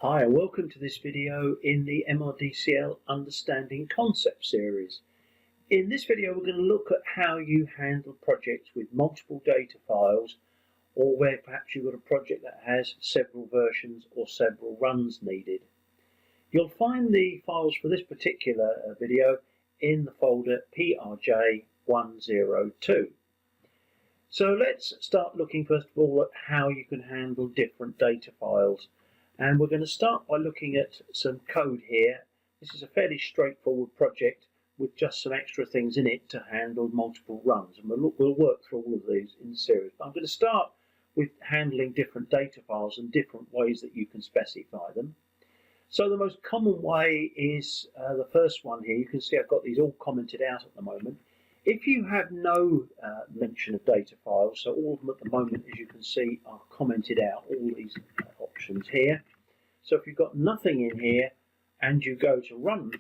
Hi and welcome to this video in the MRDCL Understanding Concepts series. In this video we're going to look at how you handle projects with multiple data files, or where perhaps you've got a project that has several versions or several runs needed. You'll find the files for this particular video in the folder PRJ102. So let's start looking first of all at how you can handle different data files. And we're going to start by looking at some code here. This is a fairly straightforward project with just some extra things in it to handle multiple runs. And we'll work through all of these in the series. But I'm going to start with handling different data files and different ways that you can specify them. So the most common way is the first one here. You can see I've got these all commented out at the moment. If you have no mention of data files, so all of them at the moment, as you can see, are commented out, all these options here. So if you've got nothing in here and you go to run,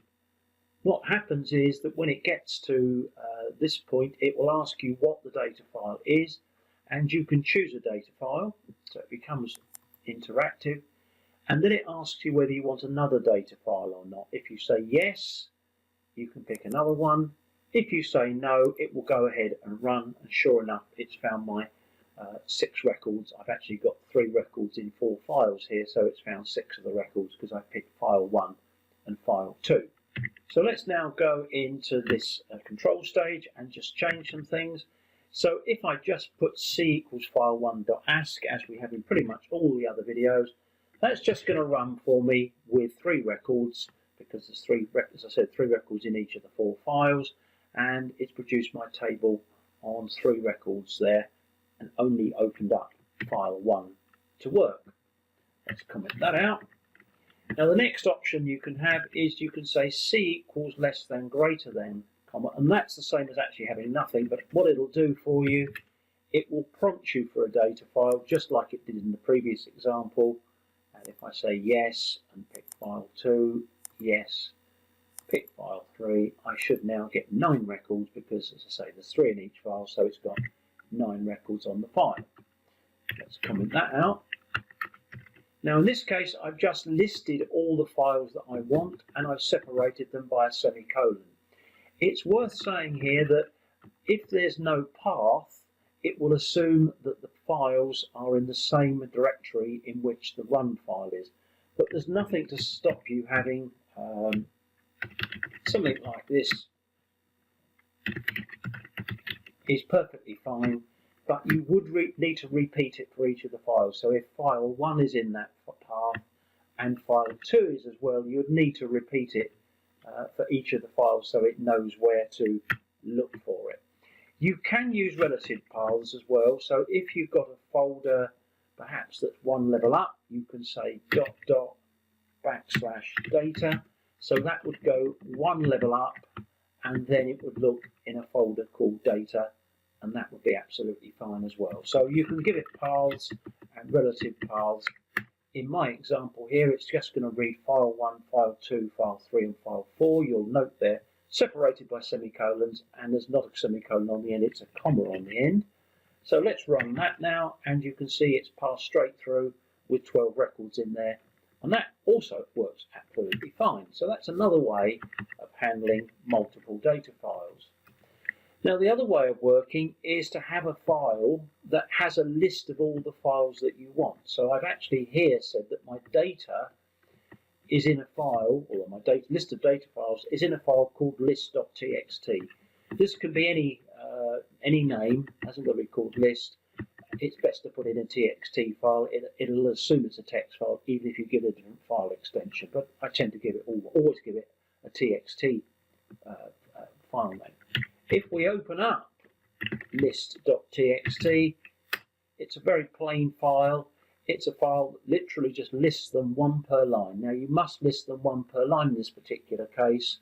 what happens is that when it gets to this point, it will ask you what the data file is, and you can choose a data file, so it becomes interactive, and then it asks you whether you want another data file or not. If you say yes, you can pick another one. If you say no, it will go ahead and run, and sure enough, it's found my 6 records. I've actually got 3 records in 4 files here, so it's found 6 of the records because I picked file 1 and file 2. So let's now go into this control stage and just change some things. So if I just put c equals file1.asc, as we have in pretty much all the other videos, that's just going to run for me with 3 records, because there's 3 records in each of the 4 files, and it's produced my table on 3 records there and only opened up file 1 to work. Let's comment that out. Now the next option you can have is you can say c equals less than greater than, comma, and that's the same as actually having nothing, but what it'll do for you, it will prompt you for a data file just like it did in the previous example. And if I say yes and pick file 2, yes, pick file 3, I should now get 9 records because, as I say, there's 3 in each file, so it's got 9 records on the file. Let's comment that out. Now in this case, I've just listed all the files that I want and I've separated them by a semicolon. It's worth saying here that if there's no path, it will assume that the files are in the same directory in which the run file is. But there's nothing to stop you having something like this is perfectly fine, but you would need to repeat it for each of the files. So if file 1 is in that path and file 2 is as well, you'd need to repeat it for each of the files so it knows where to look for it. You can use relative paths as well, so if you've got a folder perhaps that's 1 level up, you can say ... /data, so that would go 1 level up, and then it would look in a folder called data, and that would be absolutely fine as well. So you can give it paths and relative paths. In my example here, it's just going to read file 1, file 2, file 3 and file 4. You'll note they're separated by semicolons, and there's not a semicolon on the end, it's a comma on the end. So let's run that now, and you can see it's passed straight through with 12 records in there, and that also works absolutely fine. So that's another way of handling multiple data files. Now the other way of working is to have a file that has a list of all the files that you want. So I've actually here said that my data is in a file, or my list of data files is in a file called list.txt. This can be any name, it hasn't got to be called list. It's best to put in a txt file. It'll assume it's a text file even if you give it a different file extension, but I tend to always give it a txt file name. If we open up list.txt, it's a very plain file. It's a file that literally just lists them 1 per line. Now you must list them 1 per line in this particular case.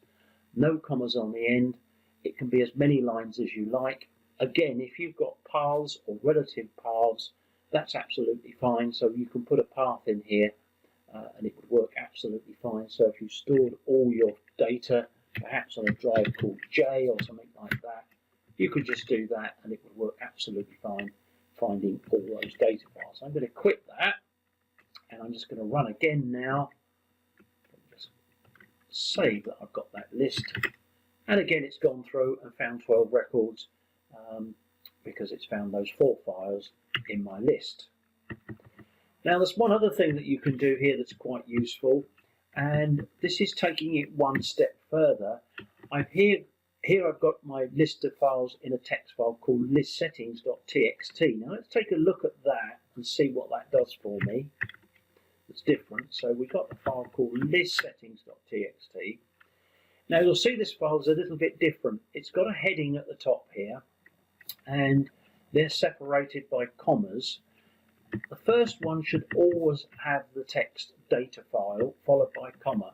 No commas on the end. It can be as many lines as you like. Again, if you've got paths or relative paths, that's absolutely fine. So you can put a path in here and it would work absolutely fine. So if you stored all your data perhaps on a drive called J or something like that, you could just do that and it would work absolutely fine finding all those data files. I'm going to quit that and I'm just going to run again now. Just save that I've got that list, and again it's gone through and found 12 records because it's found those 4 files in my list. Now there's one other thing that you can do here that's quite useful, and this is taking it one step further. Here I've got my list of files in a text file called listsettings.txt. Now let's take a look at that and see what that does for me. It's different. So we've got a file called listsettings.txt. Now you'll see this file is a little bit different. It's got a heading at the top here, and they're separated by commas. The first one should always have the text data file followed by comma.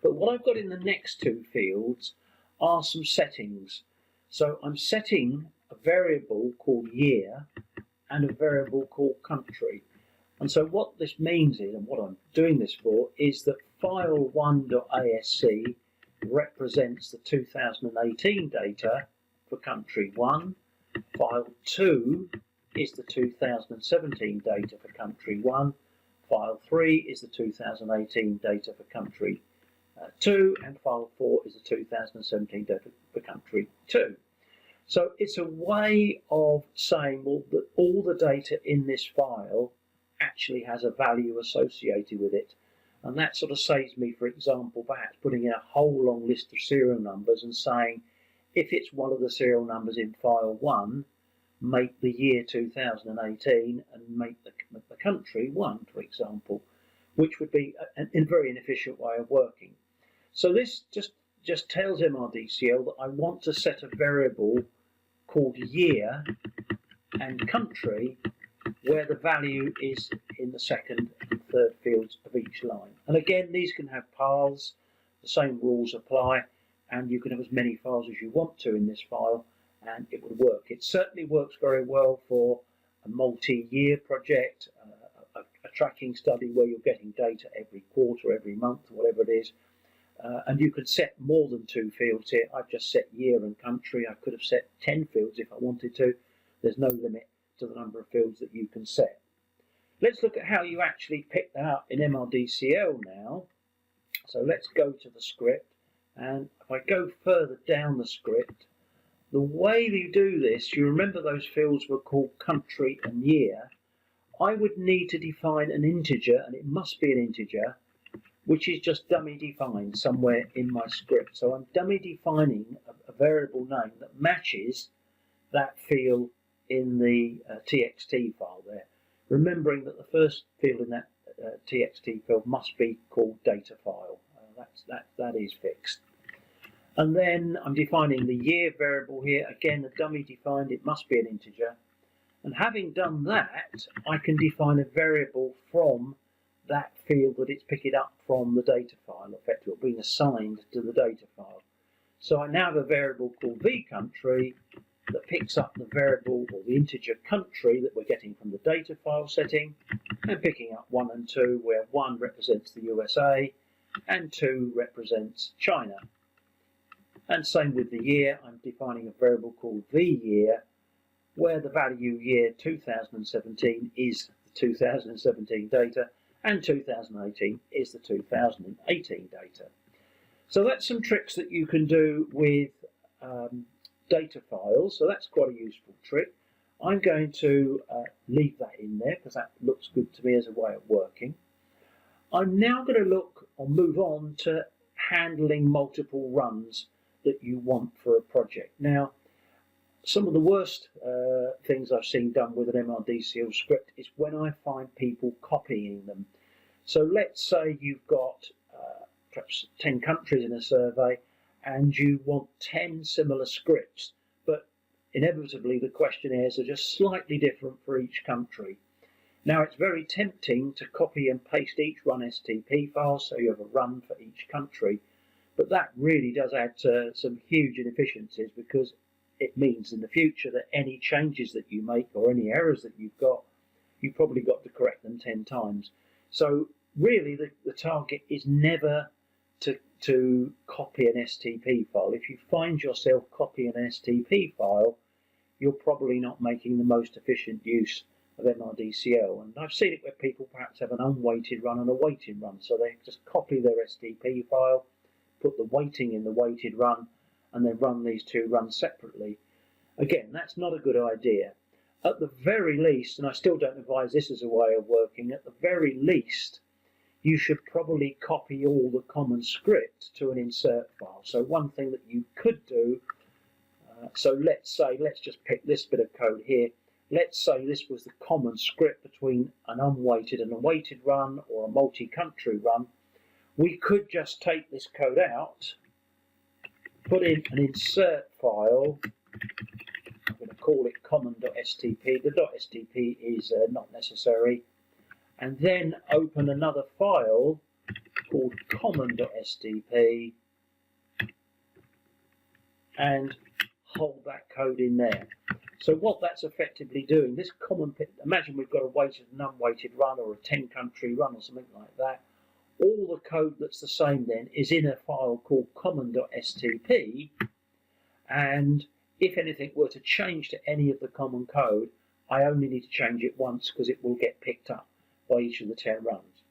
But what I've got in the next 2 fields are some settings. So I'm setting a variable called year and a variable called country. And so what this means is, and what I'm doing this for, is that file1.asc represents the 2018 data for country 1, file 2 is the 2017 data for country 1, file 3 is the 2018 data for country 2, and file 4 is the 2017 data for country 2. So it's a way of saying, well, that all the data in this file actually has a value associated with it. And that sort of saves me, for example, perhaps putting in a whole long list of serial numbers and saying, if it's one of the serial numbers in file 1, make the year 2018 and make the country 1, for example, which would be a very inefficient way of working. So this just tells MRDCL that I want to set a variable called year and country where the value is in the second and third fields of each line. And again, these can have paths, the same rules apply, and you can have as many files as you want to in this file, and it would work. It certainly works very well for a multi-year project, a tracking study where you're getting data every quarter, every month, whatever it is. And you can set more than 2 fields here. I've just set year and country. I could have set 10 fields if I wanted to. There's no limit to the number of fields that you can set. Let's look at how you actually pick that up in MRDCL now. So let's go to the script, and if I go further down the script, the way you do this, you remember those fields were called country and year. I would need to define an integer, and it must be an integer, which is just dummy defined somewhere in my script. So I'm dummy defining a variable name that matches that field in the txt file there, remembering that the first field in that txt field must be called data file. That is fixed. And then I'm defining the year variable here. Again, the dummy defined, it must be an integer. And having done that, I can define a variable from that field that it's picking up from the data file, effectively being assigned to the data file. So I now have a variable called vCountry that picks up the variable or the integer country that we're getting from the data file setting, and picking up 1 and 2, where 1 represents the USA and 2 represents China. And same with the year, I'm defining a variable called vYear, where the value year 2017 is the 2017 data, and 2018 is the 2018 data. So that's some tricks that you can do with data files, so that's quite a useful trick. I'm going to leave that in there because that looks good to me as a way of working. I'm now going to look or move on to handling multiple runs that you want for a project. Now, some of the worst things I've seen done with an MRDCL script is when I find people copying them. So let's say you've got perhaps 10 countries in a survey and you want 10 similar scripts, but inevitably the questionnaires are just slightly different for each country. Now it's very tempting to copy and paste each run STP file so you have a run for each country, but that really does add to some huge inefficiencies, because it means in the future that any changes that you make or any errors that you've probably got to correct them 10 times. So really the target is never to copy an STP file. If you find yourself copying an STP file, you're probably not making the most efficient use of MRDCL, and I've seen it where people perhaps have an unweighted run and a weighted run, so they just copy their SDP file, put the weighting in the weighted run, and then run these two runs separately. Again, that's not a good idea. At the very least, and I still don't advise this as a way of working, at the very least, you should probably copy all the common script to an insert file. So one thing that you could do, so let's just pick this bit of code here. Let's say this was the common script between an unweighted and a weighted run or a multi-country run. We could just take this code out, put in an insert file. I'm going to call it common.stp. The .stp is not necessary. And then open another file called common.stp and hold that code in there. So what that's effectively doing, this common, imagine we've got a weighted and unweighted run or a 10-country run or something like that. All the code that's the same then is in a file called common.stp, and if anything were to change to any of the common code, I only need to change it once because it will get picked up by each of the 10 runs.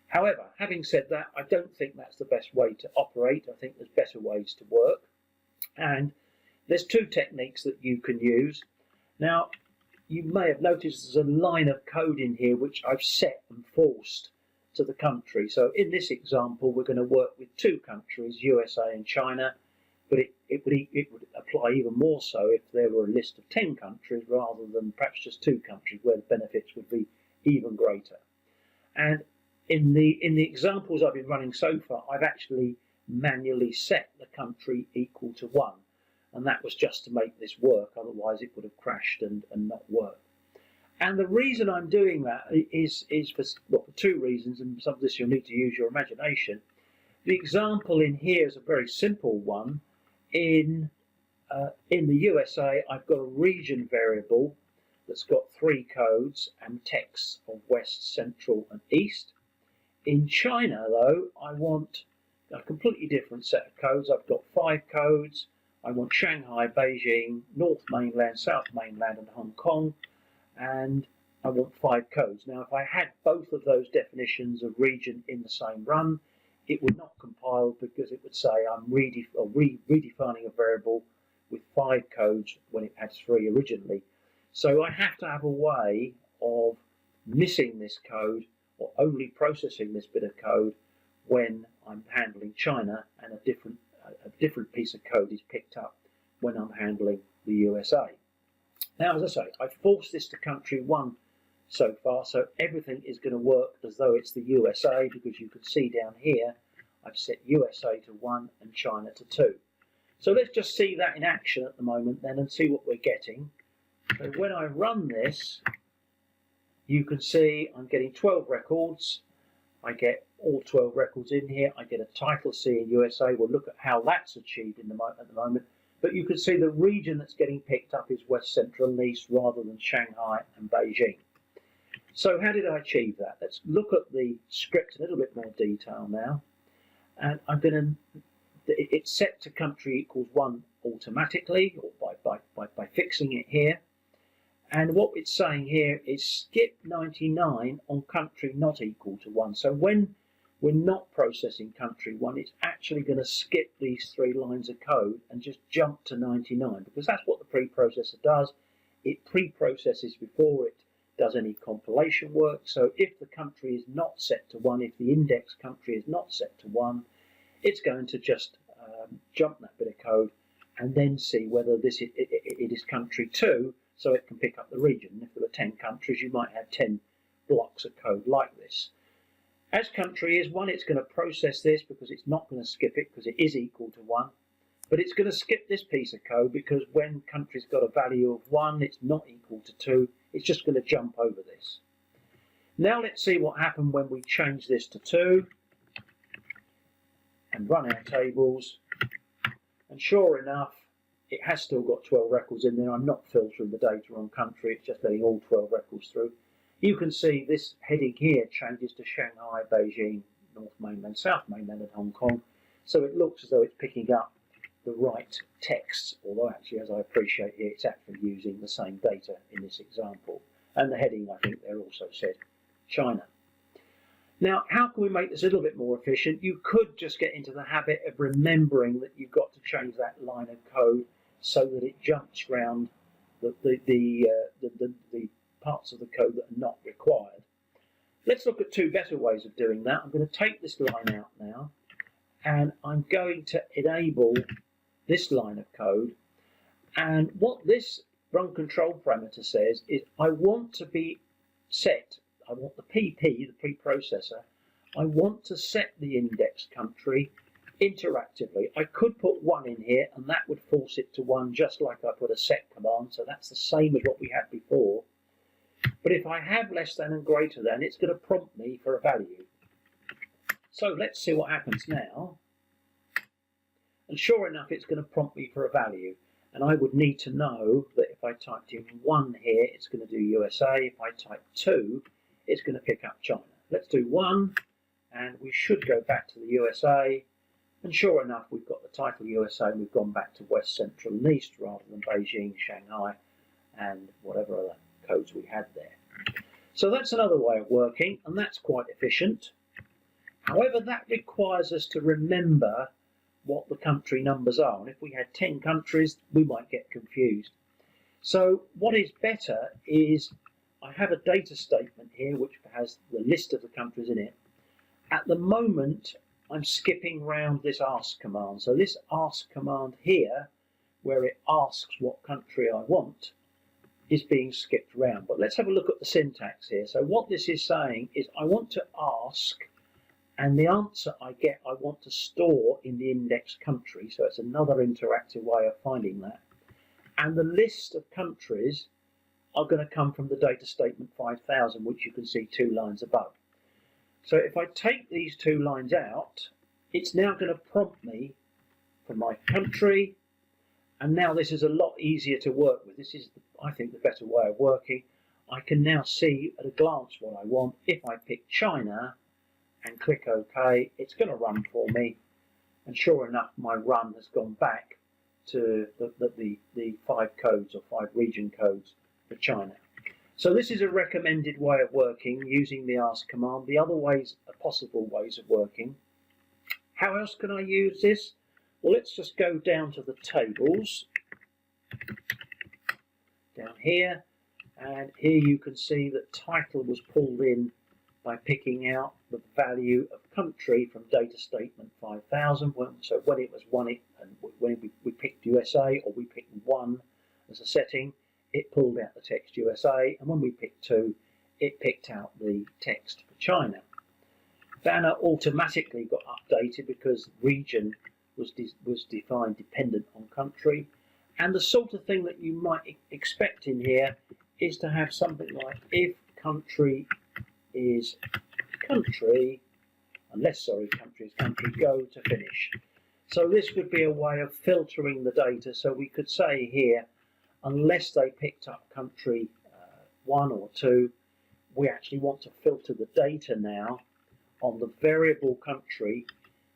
However, having said that, I don't think that's the best way to operate. I think there's better ways to work. And there's two techniques that you can use. Now, you may have noticed there's a line of code in here which I've set and forced to the country. So in this example, we're going to work with two countries, USA and China, but it would apply even more so if there were a list of 10 countries rather than perhaps just two countries where the benefits would be even greater. And in the examples I've been running so far, I've actually manually set the country equal to 1. And that was just to make this work, otherwise it would have crashed and not worked. And the reason I'm doing that is for two reasons, and some of this you'll need to use your imagination. The example in here is a very simple one. In the USA, I've got a region variable that's got 3 codes and texts of West, Central and East. In China, though, I want a completely different set of codes. I've got 5 codes. I want Shanghai, Beijing, North Mainland, South Mainland and Hong Kong, and I want 5 codes. Now, if I had both of those definitions of region in the same run, it would not compile because it would say I'm redefining a variable with 5 codes when it had 3 originally. So I have to have a way of missing this code or only processing this bit of code when I'm handling China, and a different piece of code is picked up when I'm handling the USA. Now, as I say, I've forced this to country 1 so far, so everything is going to work as though it's the USA, because you can see down here I've set USA to 1 and China to 2. So let's just see that in action at the moment then and see what we're getting. So when I run this, you can see I'm getting 12 records. I get all 12 records in here. I get a title C in USA. We'll look at how that's achieved at the moment. But you can see the region that's getting picked up is West, Central and East rather than Shanghai and Beijing. So how did I achieve that? Let's look at the script in a little bit more detail now. And I'm going to, it's set to country equals 1 automatically, or by fixing it here. And what it's saying here is skip 99 on country not equal to 1. So when we're not processing country 1, it's actually going to skip these 3 lines of code and just jump to 99, because that's what the preprocessor does. It pre-processes before it does any compilation work. So if the country is not set to 1, if the index country is not set to 1, it's going to just jump that bit of code and then see whether it is country 2, so it can pick up the region. If there were 10 countries, you might have 10 blocks of code like this. As country is 1, it's going to process this because it's not going to skip it because it is equal to 1. But it's going to skip this piece of code because when country's got a value of 1, it's not equal to 2. It's just going to jump over this. Now let's see what happened when we change this to 2 and run our tables. And sure enough, it has still got 12 records in there. I'm not filtering the data on country, it's just letting all 12 records through. You can see this heading here changes to Shanghai, Beijing, North Mainland, South Mainland and Hong Kong. So it looks as though it's picking up the right texts, although actually, as I appreciate here, it's actually using the same data in this example. And the heading, I think there also said China. Now, how can we make this a little bit more efficient? You could just get into the habit of remembering that you've got to change that line of code so that it jumps around the parts of the code that are not required. Let's look at two better ways of doing that. I'm going to take this line out now, and I'm going to enable this line of code. And what this run control parameter says is I want to be set, I want the PP, the preprocessor, I want to set the index country interactively. I could put 1 in here and that would force it to 1 just like I put a set command, so that's the same as what we had before. But if I have less than and greater than, it's going to prompt me for a value. So let's see what happens now. And sure enough, it's going to prompt me for a value. And I would need to know that if I typed in 1 here, it's going to do USA. If I type 2, it's going to pick up China. Let's do 1, and we should go back to the USA. And sure enough, we've got the title USA, and we've gone back to West, Central, and East rather than Beijing, Shanghai, and whatever other codes we had there. So that's another way of working, and that's quite efficient. However, that requires us to remember what the country numbers are, and if we had 10 countries, we might get confused. So what is better is I have a data statement here which has the list of the countries in it. At the moment, I'm skipping round this ask command. So this ask command here, where it asks what country I want, is being skipped around. But let's have a look at the syntax here. So what this is saying is I want to ask, and the answer I get I want to store in the index country. So it's another interactive way of finding that. And the list of countries are going to come from the data statement 5000, which you can see 2 lines above. So if I take these 2 lines out, it's now going to prompt me for my country. And now this is a lot easier to work with. This is, I think, the better way of working. I can now see at a glance what I want. If I pick China and click OK, it's going to run for me. And sure enough, my run has gone back to the 5 codes or 5 region codes for China. So this is a recommended way of working using the ask command. The other ways are possible ways of working. How else can I use this? Well, let's just go down to the tables down here, and here you can see that title was pulled in by picking out the value of country from data statement 5000. So when it was 1, and when we picked USA, or we picked 1 as a setting, it pulled out the text USA, and when we picked 2, it picked out the text for China. Banner automatically got updated because region was defined dependent on country. And the sort of thing that you might expect in here is to have something like if country is country, unless, sorry, country is country, go to finish. So this would be a way of filtering the data. So we could say here, unless they picked up country 1 or 2, we actually want to filter the data now on the variable country,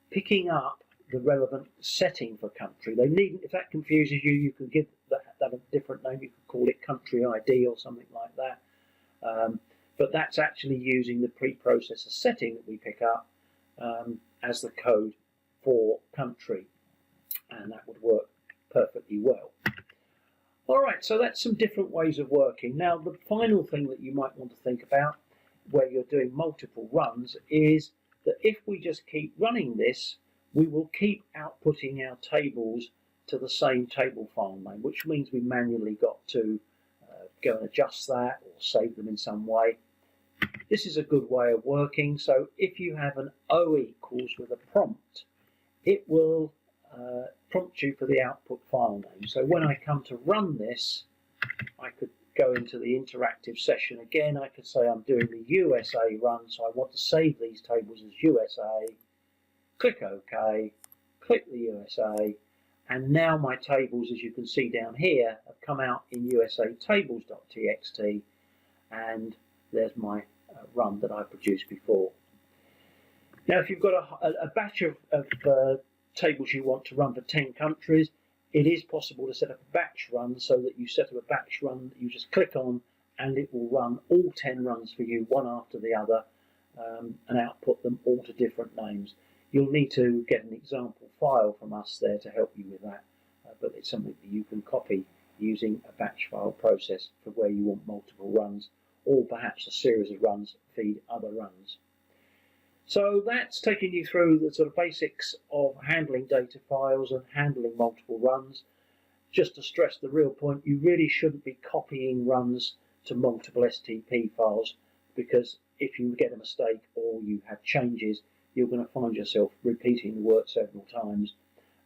picking up the relevant setting for country. They needn't, if that confuses you, you can give that a different name. You could call it country ID or something like that. But that's actually using the preprocessor setting that we pick up as the code for country, and that would work perfectly well. All right, so that's some different ways of working. Now, the final thing that you might want to think about where you're doing multiple runs is that if we just keep running this, we will keep outputting our tables to the same table file name, which means we manually got to go and adjust that or save them in some way. This is a good way of working. So if you have an O equals with a prompt, it will prompt you for the output file name. So when I come to run this, I could go into the interactive session again. I could say I'm doing the USA run, so I want to save these tables as USA. Click OK, click the USA, and now my tables, as you can see down here, have come out in USA tables.txt, and there's my run that I produced before. Now, if you've got a batch of tables you want to run for 10 countries, it is possible to set up a batch run so that you set up a batch run that you just click on and it will run all 10 runs for you, one after the other, and output them all to different names. You'll need to get an example file from us there to help you with that, but it's something that you can copy using a batch file process for where you want multiple runs, or perhaps a series of runs feed other runs. So that's taking you through the sort of basics of handling data files and handling multiple runs. Just to stress the real point, you really shouldn't be copying runs to multiple STP files, because if you get a mistake or you have changes, you're going to find yourself repeating the work several times.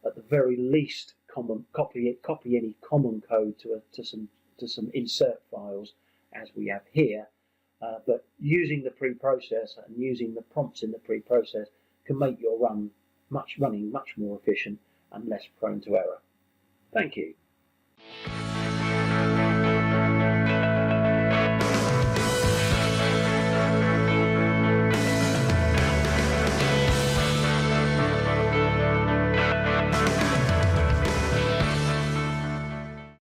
At the very least, copy any common code to some insert files, as we have here. But using the preprocessor and using the prompts in the preprocess can make your running much more efficient and less prone to error. Thank you.